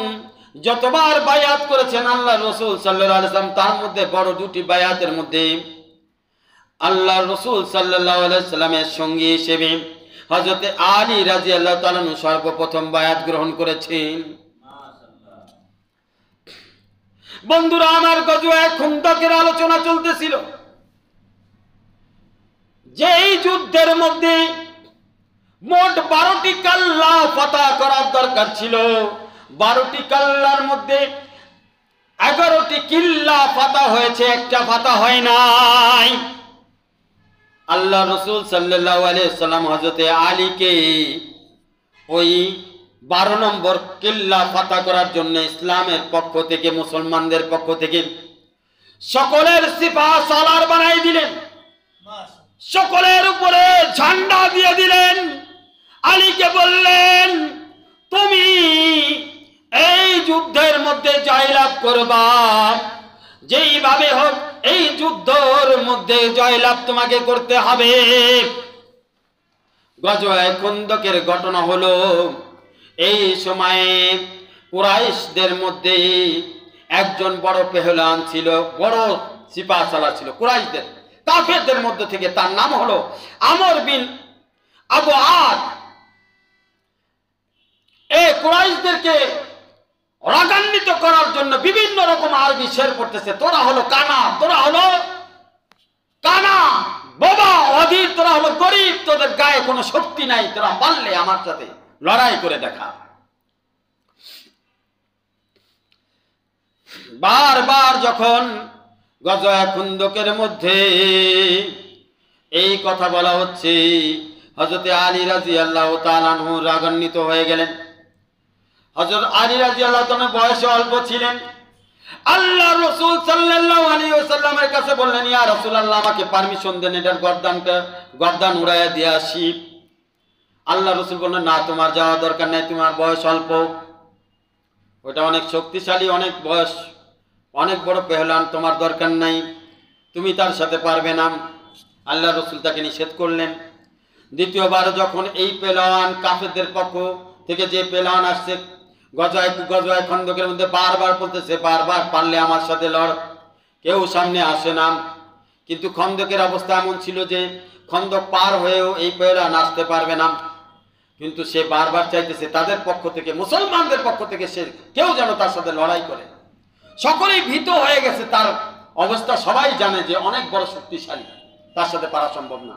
যতবার বায়াত করেছেন আল্লাহ রাসূল সাল্লাল্লাহু আলাইহি ওয়াসাল্লাম, তার মধ্যে বড় দুটি বায়াতের মধ্যে আল্লাহ রাসূল সাল্লাল্লাহু আলাইহি ওয়াসাল্লামের সঙ্গী হিসেবে হযরত আলী রাদিয়াল্লাহু তাআলা সর্বপ্রথম বায়াত গ্রহণ করেছেন। বন্ধুরা আমার, গজওয়ায়ে খুন্দকের আলোচনা চলতেছিল, যে এই যুদ্ধের মধ্যে মোট 12টি কাল্লা ফাতহ করার দরকার ছিল। 12টি কাল্লার মধ্যে 11টি কিল্লা ফাতহ হয়েছে, একটা ফাতহ হয় নাই। আল্লাহ রাসূল সাল্লাল্লাহু আলাইহি ওয়াসাল্লাম হযরত আলীকে ওই 12 নম্বর কিল্লা ফাতহ করার জন্য ইসলামের পক্ষ থেকে, মুসলমানদের পক্ষ থেকে সকলের সিপাহ সালার বানাই দিলেন, সকলের উপরে ঝান্ডা দিয়ে দিলেন। আলীকে বললেন, তুমি এই যুদ্ধের মধ্যে জয়লাভ করবা, যেইভাবে হোক এই যুদ্ধের মধ্যে জয়লাভ তোমাকে করতে হবে। গজওয়ায়ে খুন্দকের ঘটনা হলো, এই সময়ে কুরাইশদের মধ্যে একজন বড় পেহলওয়ান ছিল, বড় সিপাহ সালার ছিল কুরাইশদের, কাফেরদের মধ্যে থেকে। তার নাম হলো আমর বিন আবু আদ। এই কুরাইশদেরকে রাগান্বিত করার জন্য বিভিন্ন রকম আরবি শের পড়তেছে, তোরা হলো কানা, তোরা হলো কানা, বোবা, অধীর, তোরা হলো গরিব, তোদের গায়ে কোনো শক্তি নাই, তোরা পারলে আমার সাথে লড়াই করে দেখা। বারবার যখন গজওয়ায়ে খুন্দকের মধ্যে এই কথা বলা হচ্ছে, হযরত আলী রাদিয়াল্লাহু তাআলা আনহু রাগান্বিত হয়ে গেলেন। হযরত আলী রাদিয়াল্লাহু তাআলা বয়সে অল্প ছিলেন। আল্লাহ রাসূল সাল্লাল্লাহু আলাইহি ওয়াসাল্লামের কাছে বললেন, ইয়া রাসূলুল্লাহ, আমাকে পারমিশন দেন, এটার গর্দান উড়াইয়া দিয়ে আসি। আল্লাহ রাসূল বললেন, না, তোমার যাওয়া দরকার নাই, তোমার বয়স অল্প, ওটা অনেক শক্তিশালী, অনেক বয়স, অনেক বড় পেহলওয়ান, তোমার দরকার নাই, তুমি তার সাথে পারবে না। আল্লাহ রাসূল তাকে নিষেধ করলেন। দ্বিতীয়বার যখন এই পেহলওয়ান, কাফেরদের পক্ষ থেকে যে পেহলওয়ান আসছে, গজওয়ায়ে খন্দকের মধ্যে বারবার বলতেছে, বারবার পারলে আমার সাথে লড়, কেউ সামনে আসে না। কিন্তু খন্দকের অবস্থা এমন ছিল যে খন্দক পার হয়েও এই পেহলওয়ান আসতে পারবে না। কিন্তু সে বারবার চাইতেছে তাদের পক্ষ থেকে, মুসলমানদের পক্ষ থেকে সে কেউ যেন তার সাথে লড়াই করে। সকলেই ভীত হয়ে গেছে, তার অবস্থা সবাই জানে যে অনেক বড় শক্তিশালী, তার সাথে পারা সম্ভব না।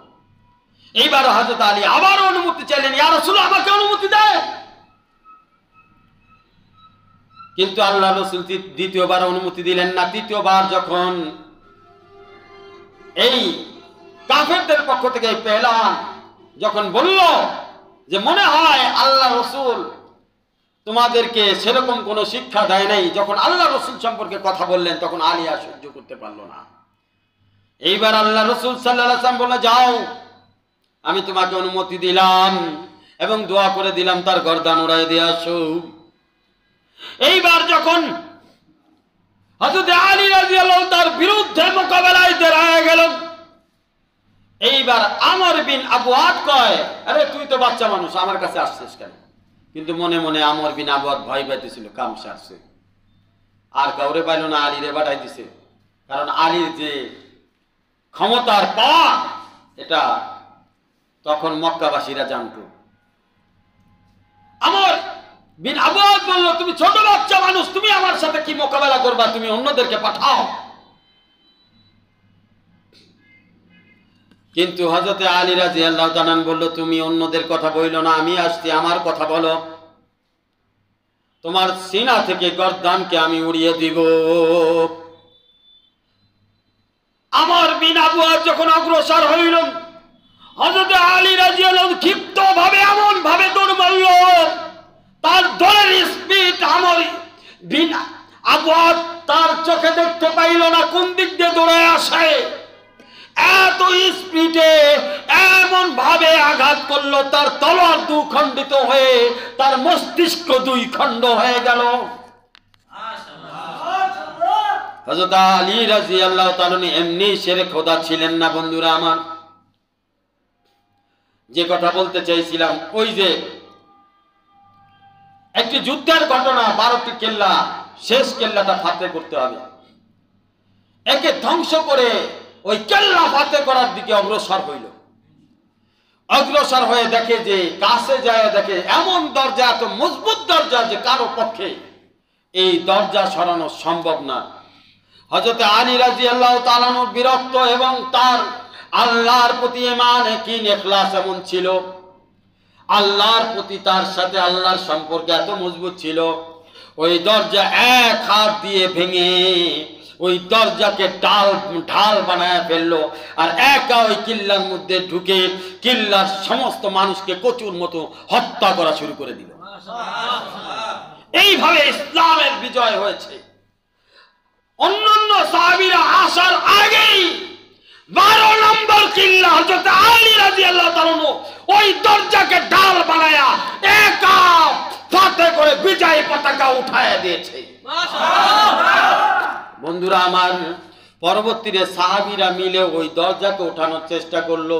এইবার হযরত আলী আবার অনুমতি চাইলেন, ইয়া রাসূলুল্লাহ, আমাকে অনুমতি দেন। কিন্তু আল্লাহ রাসূল দ্বিতীয়বার অনুমতি দিলেন না। তৃতীয়বার যখন এই কাফেরদের পক্ষ থেকে এই পেহলওয়ান যখন বলল যে মনে হয় আল্লাহ রাসূল তোমাদেরকে সেরকম কোনো শিক্ষা দেয় নাই, যখন আল্লাহ রাসূল সম্পর্কে কথা বললেন, তখন আলী আর সহ্য করতে পারলো না। এইবার আল্লাহ রাসূল সাল্লাল্লাহু আলাইহি ওয়াসাল্লাম বললেন, যাও, আমি তোমাকে অনুমতি দিলাম এবং দোয়া করে দিলাম তার গর্দান উড়াই দিয়ে আসো। এইবার যখন হযরত আলী রাদিয়াল্লাহু তার বিরুদ্ধে মোকাবেলায় দাঁড়ায় গেল, এইবার আমর বিন আবু আদ কয়, আরে তুই তো বাচ্চা মানুষ, আমার কাছে আসছিস কেন? কিন্তু মনে মনে আমর বিন আবু আদ ভয় পাইতেছিল, কাম সারছে, আর কাউরে পাইল না, আলীরে পাঠাই দিছে। কারণ আলীর যে ক্ষমতার পাওয়া, এটা তখন মক্কাবাসীরা জানত। আমর বিন আবদ বলল, তুমি ছোট বাচ্চা মানুষ, তুমি আমার সাথে কি মোকাবেলা করবা, তুমি অন্যদেরকে পাঠাও। কিন্তু হযরতে আলী রাদিয়াল্লাহু তাআলা বলল, তুমি অন্যদের কথা বইলো না, আমি আসছি, আমার কথা বলো। তোমার সিনা থেকে গর্দানকে আমি উড়িয়ে দিব। আমর বিন আবু ওয়াদ যখন অগ্রসর হইল, হযরতে আলী রাদিয়াল্লাহু ক্ষিপ্ত ভাবে এমন ভাবে দৌড় মারল, তার দৌড়ের স্পিড আমর বিন আবু ওয়াদ তার চোখে দেখতে পাইল না কোন দিক দিয়ে দৌড়ে আসে। এত স্পিডে এমন ভাবে আঘাত করলো, তার তলোয়ার দুখণ্ডিত হয়ে তার মস্তিষ্ক দুই খণ্ড হয়ে গেল। হযরত আলী রাদিয়াল্লাহু তাআলা এমনি শেরে খোদা ছিলেন না। বন্ধুরা আমার, যে কথা বলতে চাইছিলাম, ওই যে একটি যুদ্ধের ঘটনা, 12টি কেল্লা, শেষ কেল্লাটা ফাতে করতে হবে। একে ধ্বংস করে ওই কেল্লা ফাতে করার দিকে অগ্রসর হইল। অগ্রসর হয়ে দেখে যে কাছে যায়, দেখে এমন দরজা, এত মজবুত দরজা যে কারো পক্ষে এই দরজা সরানো সম্ভব না। হযরত আলী রাদিয়াল্লাহু তাআলা বিরক্ত এবং তার আল্লাহর প্রতি ঈমান ইয়াকিন ইখলাস এমন ছিল, আল্লাহর প্রতি তার সাথে আল্লাহর সম্পর্ক এত মজবুত ছিল, ওই দরজা এক হাত দিয়ে ভেঙে ওই দরজাকে ঢাল বানায় ফেললো, আর একা ওই কিল্লার মধ্যে ঢুকে কিল্লার সমস্ত মানুষকে কচুর মতো হত্যা করা শুরু করে দিল। এইভাবে ইসলামের বিজয় হয়েছে। অন্যান্য সাহাবীরা আসার আগেই 12 নম্বর কিল্লা হযরত আলী রাদিয়াল্লাহু তাআলা ওই দরজাকে ঢাল বানায়া একা ফাতে করে বিজয় পতাকা উঠায় দিয়েছে। বন্ধুরা আমার, পরবর্তীতে সাহাবীরা মিলে ওই দরজাকে ওঠানোর চেষ্টা করলো।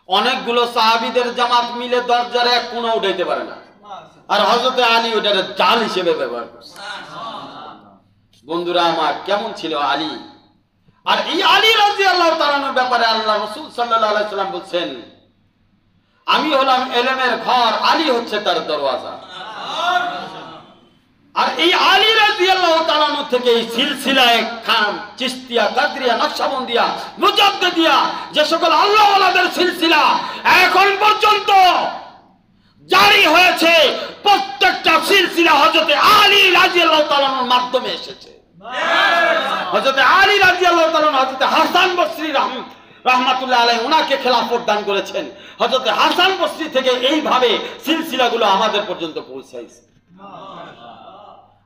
অনেকগুলো সাহাবীদের জামাত মিলে দরজার এক কোণা উঠাইতে পারে না, আর হযরত আলী ওটারে ঢাল হিসেবে ব্যবহার করছে। বন্ধুরা আমার, কেমন ছিল আলী! আর এই আলী রাদিয়াল্লাহু তাআলার ব্যাপারে আল্লাহ রাসূল সাল্লাল্লাহু আলাইহি সাল্লাম বলছেন, আমি হলাম ইলমের ঘর, আলী হচ্ছে তার দরওয়াজা। আর এই আলী রাদিয়াল্লাহু তাআলা থেকে এই সিলসিলায়ে খাম, চিশতিয়া, কাদরিয়া, নকশবন্দিয়া, মুজাদ্দিদিয়া, যে সকল আল্লাহ ওয়ালাদের সিলসিলা এখন পর্যন্ত জারি হয়েছে, প্রত্যেকটা সিলসিলা হযরত আলী রাদিয়াল্লাহু তাআলার মাধ্যমে এসেছে। হযরত আলী রাদিয়াল্লাহু তাআলা হযরত হাসান বসরি রাহমাতুল্লাহ আলাইহি ওনাকে খেলাফত দান করেছেন। হযরত হাসান বসরি থেকে এইভাবে সিলসিলাগুলো আমাদের পর্যন্ত পৌঁছাইছে।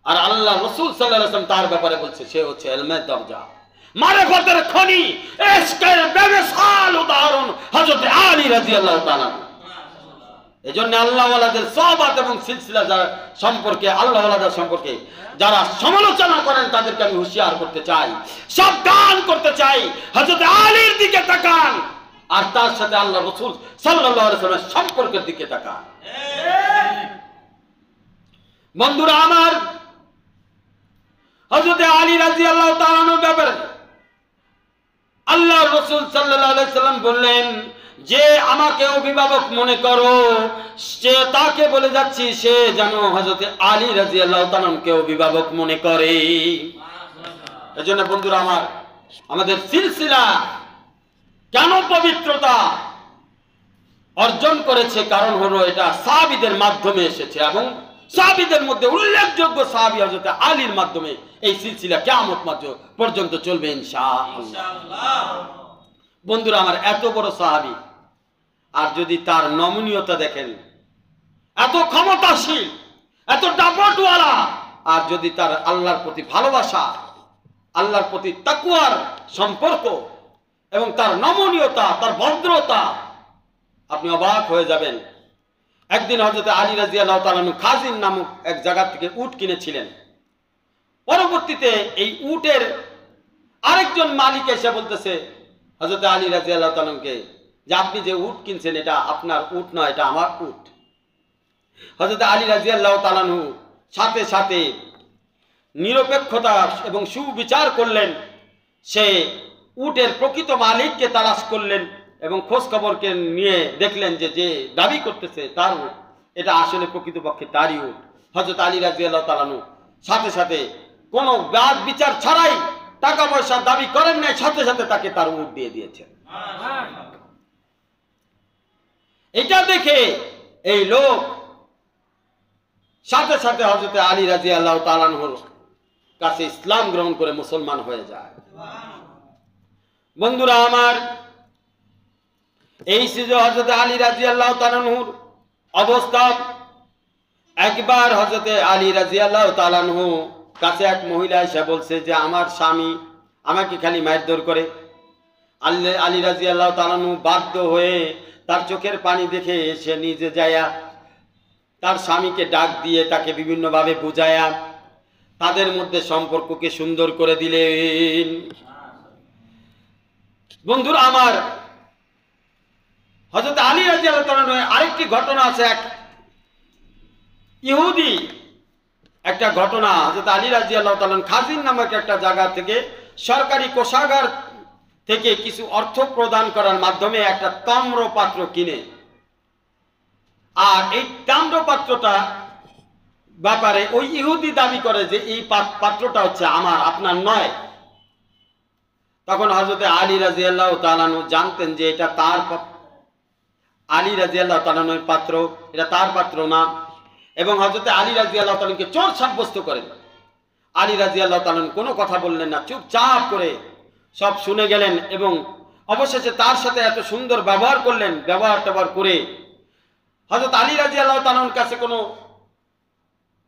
আর আল্লাহ রাসূল সাল্লাল্লাহু আলাইহি ওয়াসাল্লাম তার ব্যাপারে বলছে, সে হচ্ছে ইলমের দরজা, মারিফতের খনি, ইশকের বেমিসাল উদাহরণ হযরত আলী রাদিয়াল্লাহু তাআলা। এজন্য আল্লাহ ওয়ালাদের সহবত এবং সিলসিলা সম্পর্কে, আল্লাহ ওয়ালাদের সম্পর্কে যারা সমালোচনা করেন তাদেরকে আমি হুঁশিয়ার করতে চাই, সাবধান করতে চাই। হযরত আলীর দিকে তাকান, আর তার সাথে আল্লাহ রাসূল সাল্লাল্লাহু আলাইহি ওয়াসাল্লামের সম্পর্কের দিকে তাকান। বন্ধুরা আমার, হযরত আলী রাদিয়াল্লাহু তাআলার ব্যাপারে আল্লাহ রাসূল সাল্লাল্লাহু আলাইহি ওয়াসাল্লাম বললেন, যে আমাকে অভিভাবক মনে করো, সে তাকে বলে যাচ্ছি, সে যেন হযরত আলী রাদিয়াল্লাহু তাআলাকে অভিভাবক মনে করে। এজন্য বন্ধুরা আমার, আমাদের সিলসিলা কেন পবিত্রতা অর্জন করেছে, কারণ হলো এটা সাহাবীদের মাধ্যমে এসেছে, এবং সাহাবীদের মধ্যে উল্লেখযোগ্য সাহাবী হযরত আলীর মাধ্যমে এই সিলসিলা কিয়ামত পর্যন্ত চলবে ইনশাআল্লাহ। বন্ধুরা আমার, এত বড় সাহাবী, আর যদি তার নমনীয়তা দেখেন, এত ক্ষমতাশীল, এত দাপটওয়ালা, আর যদি তার আল্লাহর প্রতি ভালোবাসা, আল্লাহর প্রতি তাকওয়ার সম্পর্ক এবং তার নমনীয়তা, তার ভদ্রতা, আপনি অবাক হয়ে যাবেন। একদিন হযরত আলী রাদিয়াল্লাহু তাআলা খাজিন নামক এক জায়গা থেকে উট কিনেছিলেন। পরবর্তীতে এই উটের আরেকজন মালিক এসে বলতেছে হযরত আলী রাদিয়াল্লাহু তাআলাকে, যে আপনি যে উট কিনছেন এটা আপনার উট নয়, এটা আমার উট। হযরত আলী রাদিয়াল্লাহু তাআলা সাথে সাথে নিরপেক্ষতা এবং সুবিচার করলেন। সে উটের প্রকৃত মালিককে তালাশ করলেন এবং খোঁজ খবরকে নিয়ে দেখলেন যে যে দাবি করতেছে তার উট, এটা আসলে প্রকৃতপক্ষে তারই উট। হযরত আলী রাদিয়াল্লাহু তাআলা আনহু সাথে সাথে কোনো বাদ বিচার ছাড়াই টাকা পয়সা দাবি করেন নাই, সাথে সাথে তাকে তার উট দিয়ে দিয়েছেন। এটা দেখে এই লোক সাথে সাথে হযরত আলী রাদিয়াল্লাহু তাআলা আনহুর কাছে ইসলাম গ্রহণ করে মুসলমান হয়ে যায়। বন্ধুরা আমার, এই ছিল হযরত আলী রাদিয়াল্লাহু তাআলা আনহুর অবস্থা। একবার হযরত আলী রাদিয়াল্লাহু তাআলা আনহু কাছে এক মহিলা এসে বলছে যে আমার স্বামী আমাকে খালি মারধর করে। আলী রাদিয়াল্লাহু তাআলা আনহু বাধ্য হয়ে তার চোখের পানি দেখে সে নিজে যায়া তার স্বামীকে ডাক দিয়ে তাকে বিভিন্নভাবে বুঝায়া তাদের মধ্যে সম্পর্ককে সুন্দর করে দিলেন। বন্ধুরা আমার, হযরত আলী রাদিয়াল্লাহু তাআলা আনহু আরেকটি ঘটনা আছে। এক ইহুদি একটা ঘটনা, হযরত আলী রাদিয়াল্লাহু তাআলা খাজিন নামক একটা জায়গা থেকে সরকারি কোষাগার থেকে কিছু অর্থ প্রদান করার মাধ্যমে একটা তাম্র পাত্র কিনে, আর এই তাম্র পাত্রটা ব্যাপারে ওই ইহুদি দাবি করে যে এই পাত্রটা হচ্ছে আমার, আপনার নয়। তখন হযরত আলী রাদিয়াল্লাহু তাআলা আনহু জানতেন যে এটা তার, আলী রাদিয়াল্লাহু তাআলা আনহুর পাত্র, এটা তার পাত্র না, এবং হযরত আলী রাদিয়াল্লাহু তাআলা আনহুকে চোর সাব্যস্ত করেন। আলী রাদিয়াল্লাহু তাআলা কোনো কথা বললেন না, চুপচাপ করে সব শুনে গেলেন এবং অবশেষে তার সাথে এত সুন্দর ব্যবহার করলেন। ব্যবহার করে হযরত আলী রাদিয়াল্লাহু তাআলার কাছে কোনো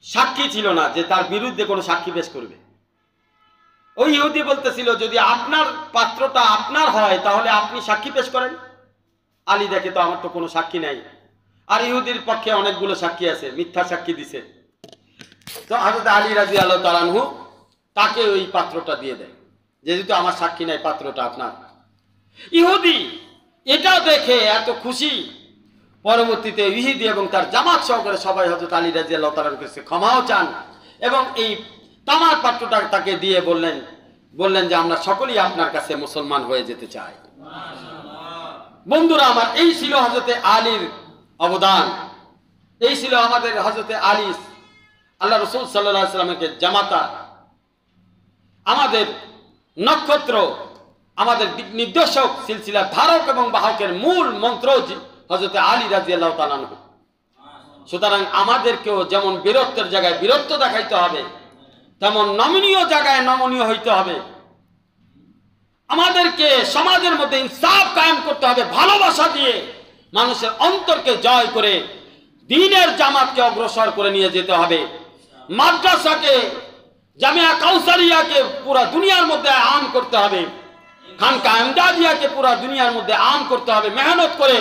সাক্ষী ছিল না যে তার বিরুদ্ধে কোনো সাক্ষী পেশ করবে। ওই ইহুদি বলতেছিল যদি আপনার পাত্রটা আপনার হয় তাহলে আপনি সাক্ষী পেশ করেন। আলী দেখে তো আমার তো কোনো সাক্ষী নাই, আর ইহুদির পক্ষে অনেকগুলো সাক্ষী আছে, মিথ্যা সাক্ষী দিছে। তো হযরত আলী রাদিয়াল্লাহু তাআলা আনহু তাকে ওই পাত্রটা দিয়ে দেয়, যেহেতু আমার সাক্ষী নাই, পাত্রটা আপনার। ইহুদি এটা দেখে এত খুশি, পরবর্তীতে ইহুদি এবং তার জামাত সহকারে সবাই হযরত আলী রাদিয়াল্লাহু তাআলার কাছে ক্ষমাও চান এবং এই তামার পাত্রটা তাকে দিয়ে বললেন যে আমরা সকলেই আপনার কাছে মুসলমান হয়ে যেতে চাই। বন্ধুরা আমার, এই ছিল হযরত আলীর অবদান, এই ছিল আমাদের হযরত আলী আল্লাহ রাসূল সাল্লাল্লাহু আলাইহি ওয়াসাল্লামকে জামাতা, আমাদের নক্ষত্র, আমাদের নির্দেশক, সিলসিলা ধারক এবং বাহকের মূল মন্ত্র হযরত আলী রাদিয়াল্লাহু তাআলা আনহু। সুতরাং আমাদেরকেও যেমন বীরত্বের জায়গায় বীরত্ব দেখাইতে হবে, তেমন নমনীয় জায়গায় নমনীয় হইতে হবে। আমাদেরকে সমাজের মধ্যে ইনসাফ কায়েম করতে হবে, ভালোবাসা দিয়ে মানুষের অন্তরকে জয় করে দ্বীনের জামাতকে অগ্রসর করে নিয়ে যেতে হবে। মাদ্রাসাকে, জামিয়া কাউসারিয়াকে পুরা দুনিয়ার মধ্যে আম করতে হবে, খানকা ইমদাদিয়াকে পুরা দুনিয়ার মধ্যে আম করতে হবে। মেহনত করে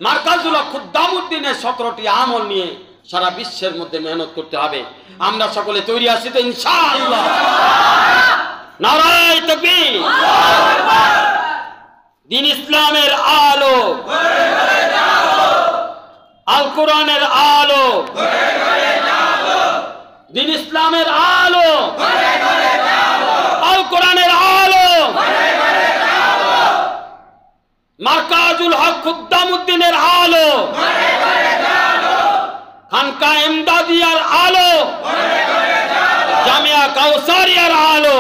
মারকাজুল খুদ্দামউদ্দিনের 17টি আমল নিয়ে সারা বিশ্বের মধ্যে মেহনত করতে হবে। আমরা সকলে তৈরি আছি তো ইনশাআল্লাহ? নারায়ে তাকবীর! দ্বীন ইসলামের আলো, আল কোরআনের আলো, দ্বীন ইসলামের আলো, আল কোরআনের আলো, মারকাজুল হক খুদ্দামউদ্দিনের আলো, খানকা ইমদাদিয়ার আলো, জামিয়া কাউসারিয়ার আলো।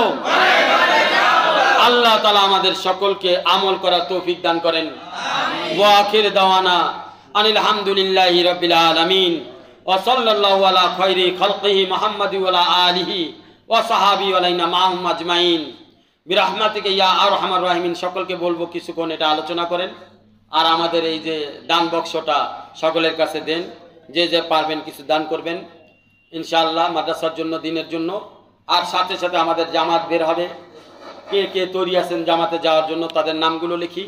আল্লাহ তাআলা আমাদের সকলকে আমল করার তৌফিক দান করেন। ওয়া আখির দাওয়ানা আনিল হামদুলিল্লাহি রাব্বিল আলামিন ওয়া সাল্লাল্লাহু আলা খায়রি খালকিহি মুহাম্মাদি ওয়া আলা আলিহি ওয়া সাহাবি ওয়া আলাইনা মাহুম আজমাইন বিরহমাতিকা ইয়া আরহামার রাহিমিন। সকলকে বলবো কিছুক্ষণ এটা আলোচনা করেন, আর আমাদের এই যে দান বক্সটা সকলের কাছে দেন, যে যে পারবেন কিছু দান করবেন ইনশাআল্লাহ, মাদ্রাসার জন্য, দিনের জন্য। আর সাথে সাথে আমাদের জামাত বের হবে, কে কে তৈরি আছেন জামাতে যাওয়ার জন্য তাদের নামগুলো লিখি,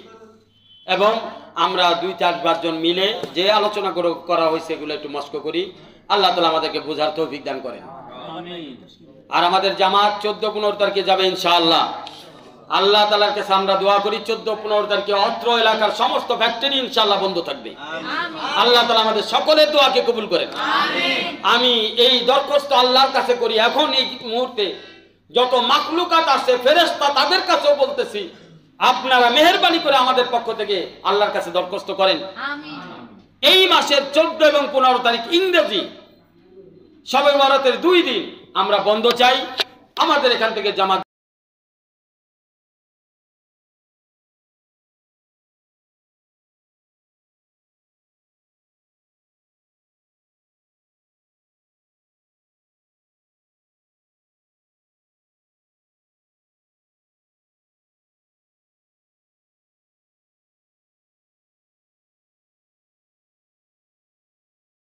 এবং আমরা 2-4 জন মিলে যে আলোচনা করা হয়েছে এগুলো একটু মস্ক করি। আল্লাহ তাআলা আমাদেরকে বোঝার তৌফিক দান করেন। আর আমাদের জামাত 14-15 তারিখে যাবে ইনশাআল্লাহ। আল্লাহ তাআলার কাছে আমরা দোয়া করি 14-15 তারিখে অত্র এলাকার সমস্ত ফ্যাক্টরি ইনশাআল্লাহ বন্ধ থাকবে। আল্লাহ তাআলা আমাদের সকলের দোয়াকে কবুল করেন। আমি এই দরখাস্ত আল্লাহর কাছে করি, এখন এই মুহূর্তে যত মাখলুকাত আছে ফেরেশতা তাদের কাছেও বলতেছি, আপনারা মেহেরবানি করে আমাদের পক্ষ থেকে আল্লাহর কাছে দরখাস্ত করেন, এই মাসের 14 এবং 15 তারিখ ইংরেজি শবে বরাতের 2 দিন আমরা বন্ধ চাই। আমাদের এখান থেকে জামাত